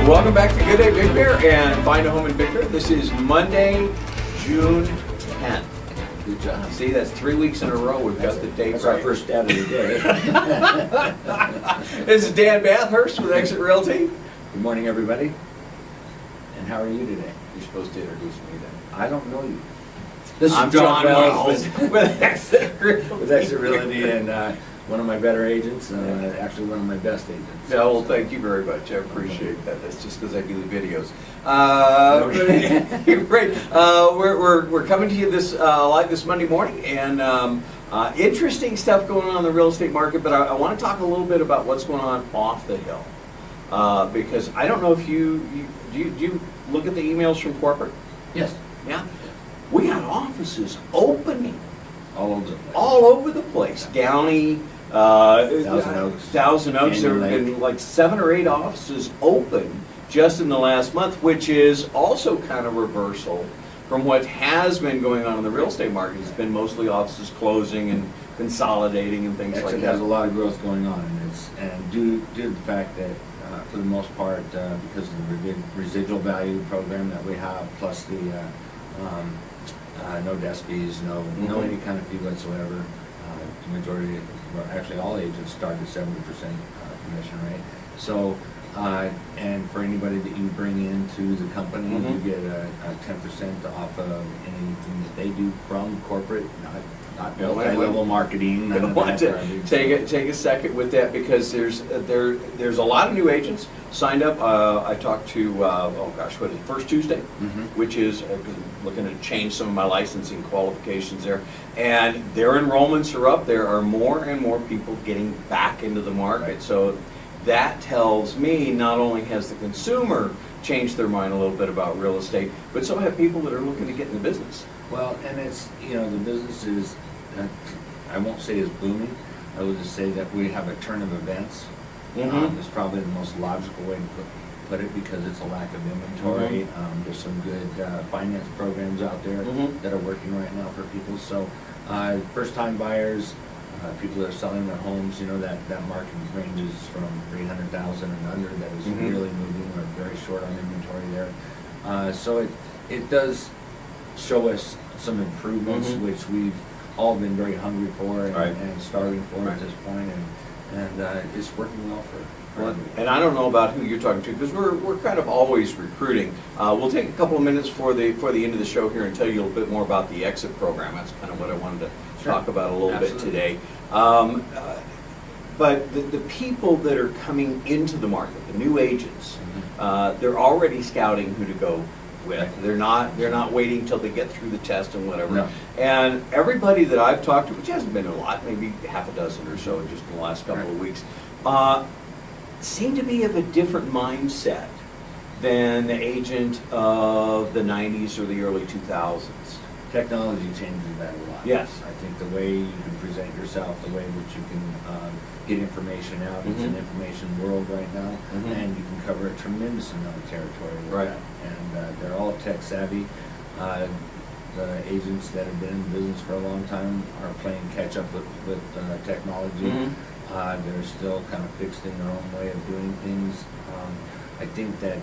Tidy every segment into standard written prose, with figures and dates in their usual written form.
Welcome back to Good Day Big Bear and Find a Home in Big Bear. This is Monday, June 10th. Good job. See, that's 3 weeks in a row we've got the date That's right. our first stat of the day. This is Dan Bathurst with Exit Realty. Good morning, everybody. And how are you today? You're supposed to introduce me then. I don't know you. This I'm is John Wells Wells with Exit Realty. with Exit Realty and one of my better agents, actually one of my best agents. No, well, thank you very much. I appreciate that. That's just because I do the videos. Great. We're coming to you this live this Monday morning, and interesting stuff going on in the real estate market. But I want to talk a little bit about what's going on off the hill, because I don't know if do you look at the emails from corporate? Yes. Yeah. We got offices opening All over the all over the place. place. Downey, Thousand Oaks. There have been like 7 or 8 offices open just in the last month, which is also kind of reversal from what has been going on in the real estate market. It's been mostly offices closing and consolidating and things like Exit that. has a lot of growth going on, and due to the fact that, for the most part, because of the residual value program that we have, plus the no desk fees, no any kind of fee whatsoever. The majority, well, actually all agents start at 70% commission rate. So, and for anybody that you bring into the company, you get a 10% off of anything that they do from corporate, not multi-level marketing. I want to take a second with that, because there's a lot of new agents signed up. I talked to what is it, First Tuesday, which is looking to change some of my licensing qualifications there, and their enrollments are up. There are more and more people getting back into the market. Right. So that tells me not only has the consumer changed their mind a little bit about real estate, but so have people that are looking to get in the business. Well, and it's, the business is, I won't say is booming. I will just say that we have a turn of events. It's probably the most logical way to put it, because it's a lack of inventory. There's some good finance programs out there that are working right now for people. So first-time buyers, people that are selling their homes, that market ranges from 300,000 and under. That is really moving. We're very short on inventory there. So it does show us some improvements, which we've all been very hungry for and starving for at this point, and it's working well for everybody. And I don't know about who you're talking to, because we're kind of always recruiting. We'll take a couple of minutes for the end of the show here and tell you a little bit more about the Exit program. That's kind of what I wanted to talk about a little bit today. But the people that are coming into the market, the new agents, they're already scouting who to go with. They're not waiting till they get through the test and whatever. No. And everybody that I've talked to, which hasn't been a lot, maybe half a dozen or so just in the last couple of weeks, seem to be of a different mindset than the agent of the 90s or the early 2000s. Technology changes that a lot. Yes. I think the way you can present yourself, the way that you can get information out, it's an information world right now, and you can cover a tremendous amount of territory with that. And they're all tech savvy. The agents that have been in the business for a long time are playing catch up with technology. They're still kind of fixed in their own way of doing things. I think that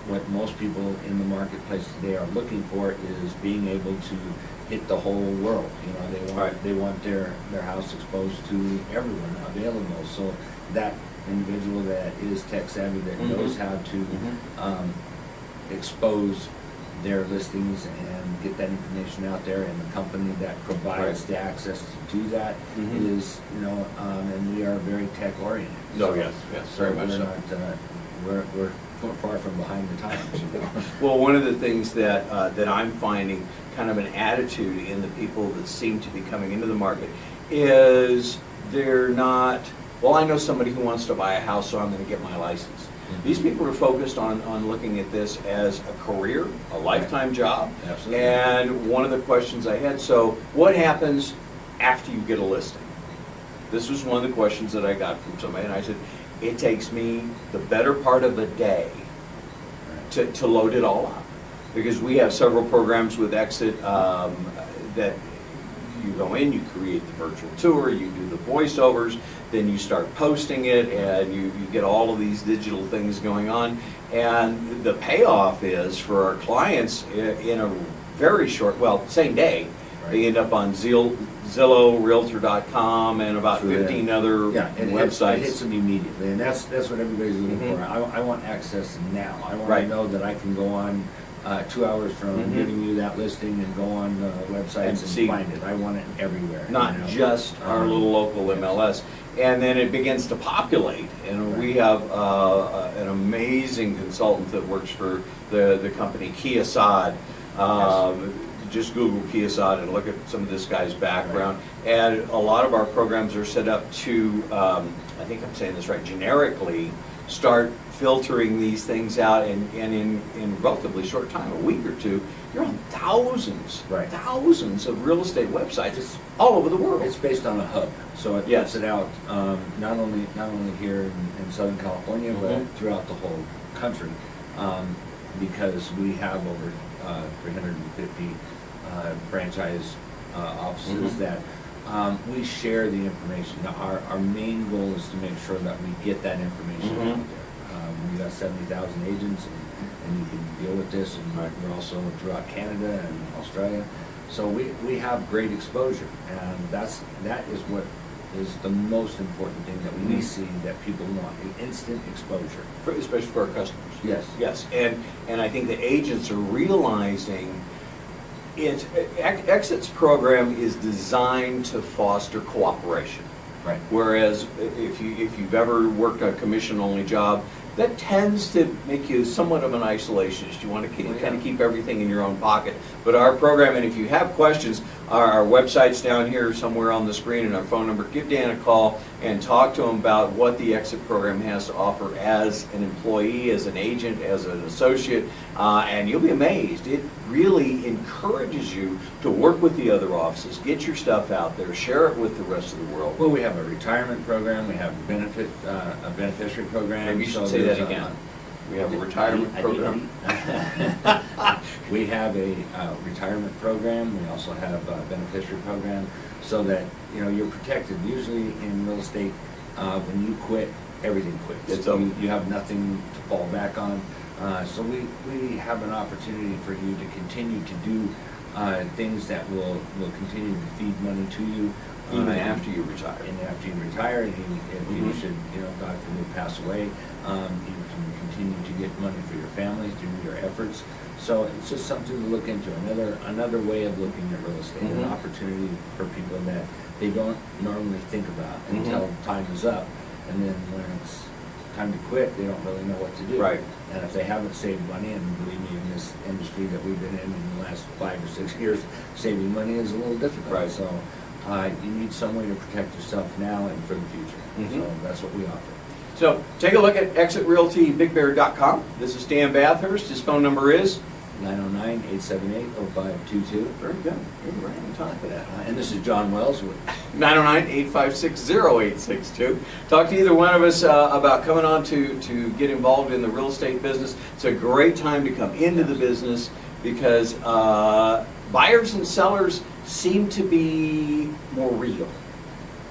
what most people in the marketplace today are looking for is being able to hit the whole world. They want their house exposed to everyone available. So that individual that is tech savvy, that knows how to expose their listings and get that information out there, and the company that provides the access to do that is, and we are very tech oriented. Oh, yes, very much so. We're far from behind the times. Well, one of the things that I'm finding kind of an attitude in the people that seem to be coming into the market is they're not, well, I know somebody who wants to buy a house, so I'm going to get my license. These people are focused on looking at this as a career, a lifetime job. Absolutely. And one of the questions I had, so what happens after you get a listing? This was one of the questions that I got from somebody, and I said, it takes me the better part of a day to load it all up, because we have several programs with Exit that you go in, you create the virtual tour, you do the voiceovers, then you start posting it, and you get all of these digital things going on. And the payoff is for our clients in a very short, well, same day, they end up on Zillow, Realtor.com, and about 15 other websites. It hits them immediately, and that's what everybody's looking for. I want access now. I want to know that I can go on 2 hours from giving you that listing and go on the websites and find it. I want it everywhere. Not just our little local MLS. And then it begins to populate, and we have an amazing consultant that works for the company Kiasad. Just Google Kiasad and look at some of this guy's background. And a lot of our programs are set up to, I think I'm saying this right, generically start filtering these things out, and in relatively short time, a week or two, you're on thousands of real estate websites all over the world. It's based on a hub, so it puts it out not only here in Southern California, but throughout the whole country, because we have over 350 franchise offices that we share the information. Now, our main goal is to make sure that we get that information out there. We got 70,000 agents, and you can deal with this, and we're also throughout Canada and Australia. So we have great exposure, and that is what is the most important thing that we see that people want, the instant exposure. Especially for our customers. Yes. Yes, and I think the agents are realizing Exit's program is designed to foster cooperation. Right. Whereas if you've ever worked a commission-only job, that tends to make you somewhat of an isolationist. You want to kind of keep everything in your own pocket. But our program, and if you have questions, our website's down here somewhere on the screen, and our phone number. Give Dan a call and talk to him about what the Exit program has to offer as an employee, as an agent, as an associate, and you'll be amazed. It really encourages you to work with the other offices, get your stuff out there, share it with the rest of the world. Well, we have a retirement program, we have a beneficiary program. Maybe you should say that again. We have a retirement program. We have a retirement program. We also have a beneficiary program, so that you're protected. Usually in real estate, when you quit, everything quits. You have nothing to fall back on. So we have an opportunity for you to continue to do things that will continue to feed money to you. Even after you retire. And after you retire, and if you should, God forbid, pass away, you can continue to get money for your family through your efforts. So it's just something to look into, another way of looking at real estate, an opportunity for people that they don't normally think about until time is up. And then when it's time to quit, they don't really know what to do. Right. And if they haven't saved money, and believe me, in this industry that we've been in the last 5 or 6 years, saving money is a little difficult. Right. So you need some way to protect yourself now and for the future. So that's what we offer. So take a look at ExitRealtyBigBear.com. This is Dan Bathurst. His phone number is 909-878-0522. Very good. You're right on top of that. And this is John Wells with 909-856-0862. Talk to either one of us about coming on to get involved in the real estate business. It's a great time to come into the business because buyers and sellers seem to be more real.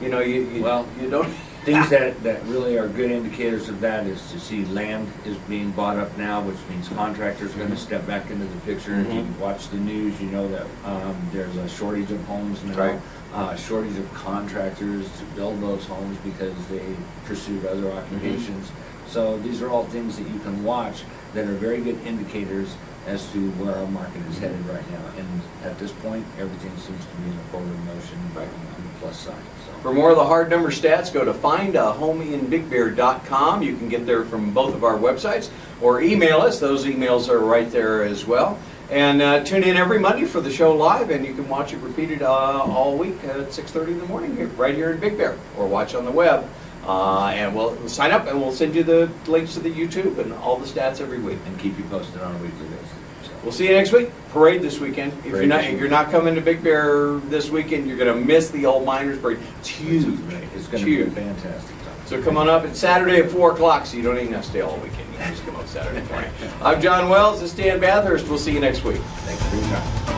You don't... Things that really are good indicators of that is to see land is being bought up now, which means contractors are going to step back into the picture. If you watch the news, you know that there's a shortage of homes now, shortage of contractors to build those homes because they pursued other occupations. So these are all things that you can watch that are very good indicators as to where our market is headed right now. And at this point, everything seems to be in a forward motion on the plus side. So. For more of the hard number stats, go to findahomeinbigbear.com. You can get there from both of our websites, or email us. Those emails are right there as well. And tune in every Monday for the show live, and you can watch it repeated all week at 6:30 in the morning right here in Big Bear, or watch on the web. And we'll sign up, and we'll send you the links to the YouTube and all the stats every week. And keep you posted on a weekly basis. We'll see you next week. Parade this weekend. If you're not coming to Big Bear this weekend, you're going to miss the old Miners Parade. It's huge. It's going to be a fantastic time. So come on up. It's Saturday at 4 o'clock, so you don't even have to stay all weekend. You can just come up Saturday morning. I'm John Wells. This is Dan Bathurst. We'll see you next week. Thanks for your time.